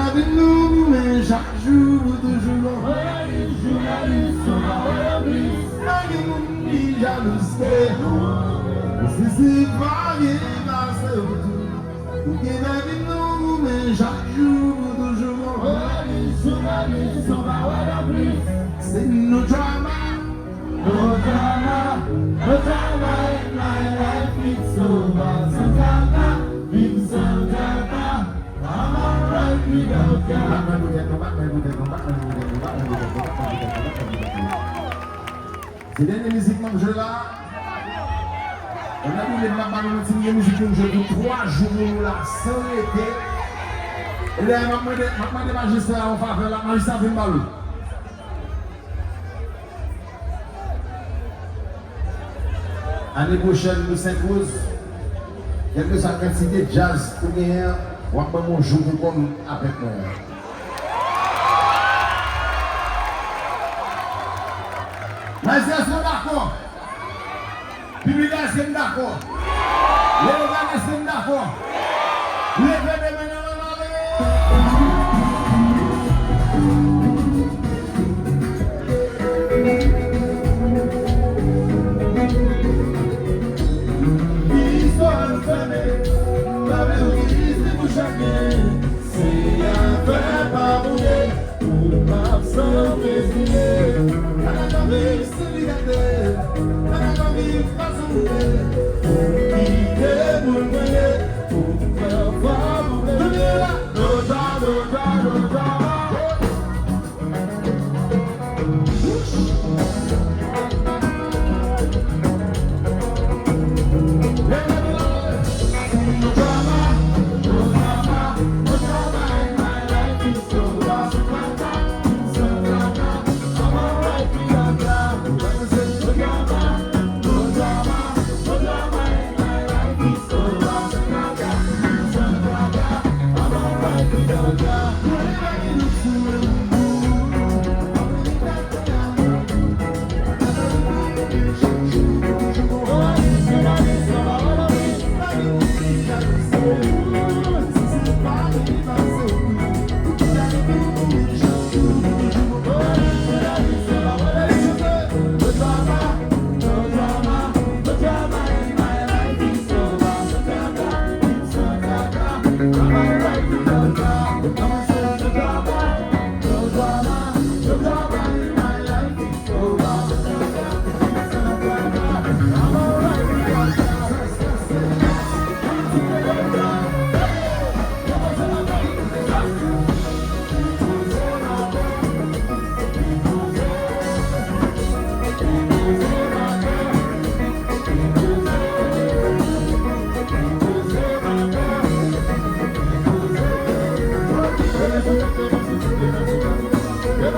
Avec nous, mais chaque jour, toujours. Si c'est pas bien, c'est autour. Ou qui va avec nous, mais chaque jour, toujours. C'est nos drama. No drama, no drama in my life, it's over. Santana, in Santana, I'm alright without God. C'est dernière musique que je là. On a mis les mains dans la musique que je joue 3 jours là, sans été. Et là, je vais demander magistrat en faveur, la magistrat vient mal. L'année prochaine, nous s'impose. Quelle que soit la quantité de jazz qu'on a, on va pas jouer comme avec moi. Mais est-ce qu'on est d'accord? Public est-ce qu'on est d'accord? Les gens est-ce qu'on est d'accord? Les gens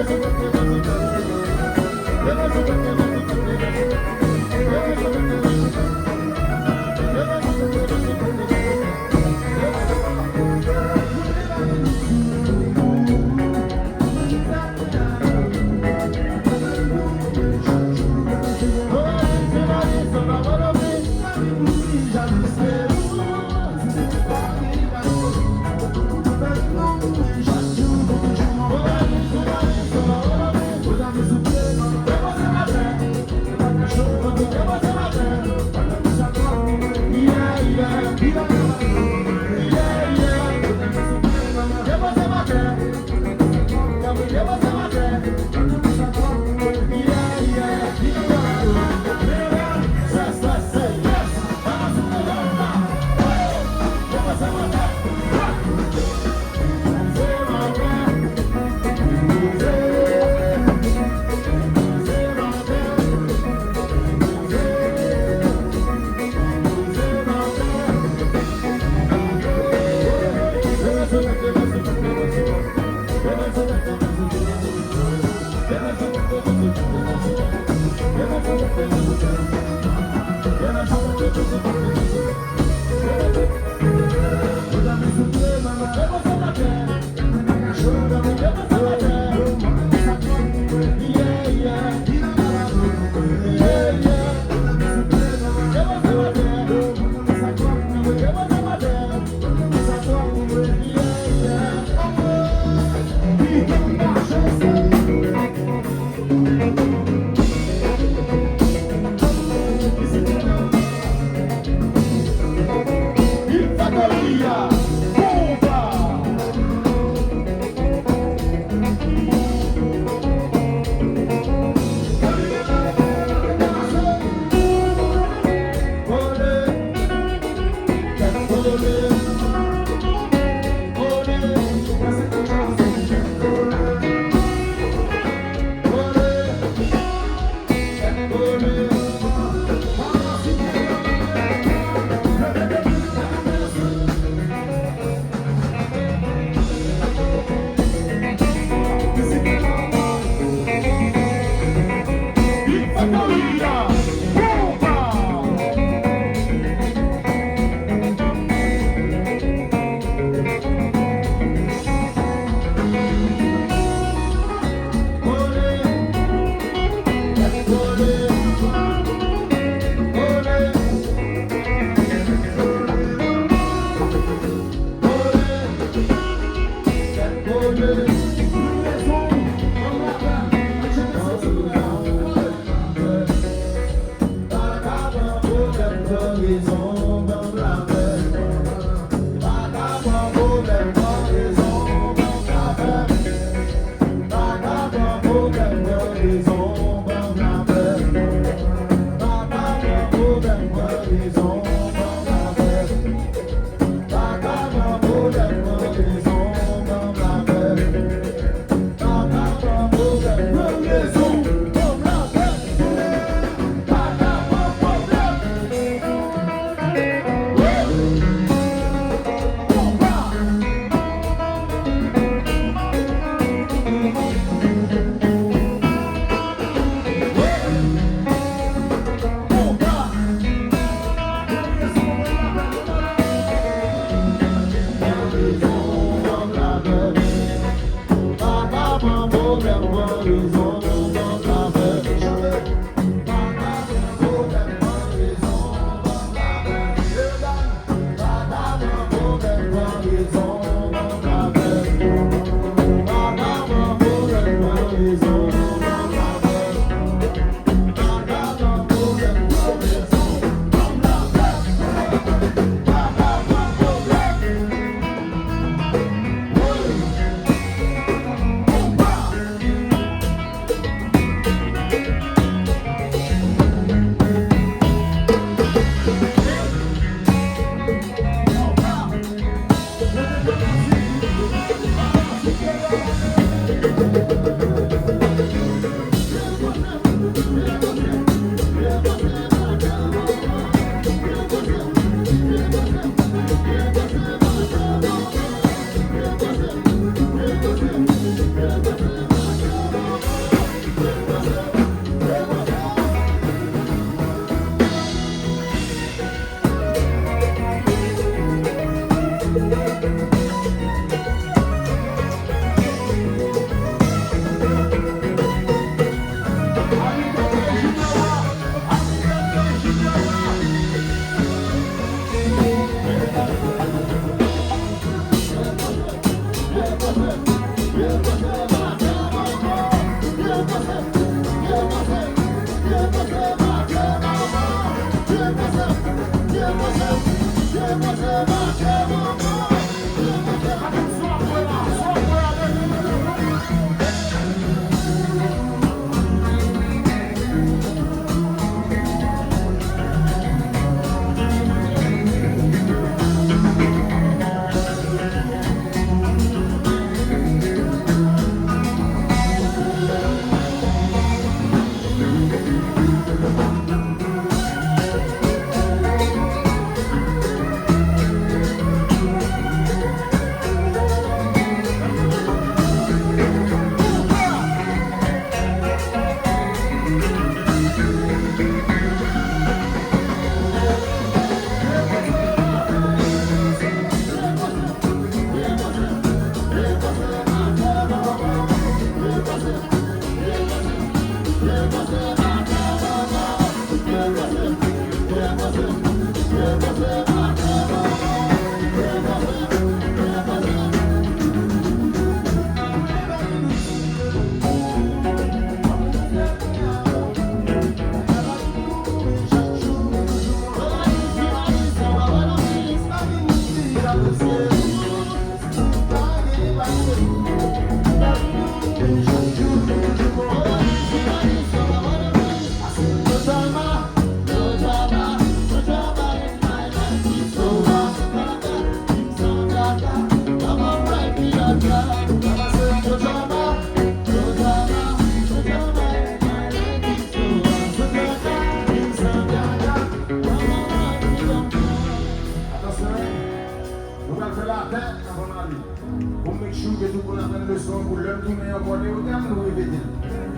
Thank you. Pour make sure que tout le monde a une leçon pour leur tourner en bonne et au terme, nous répéter.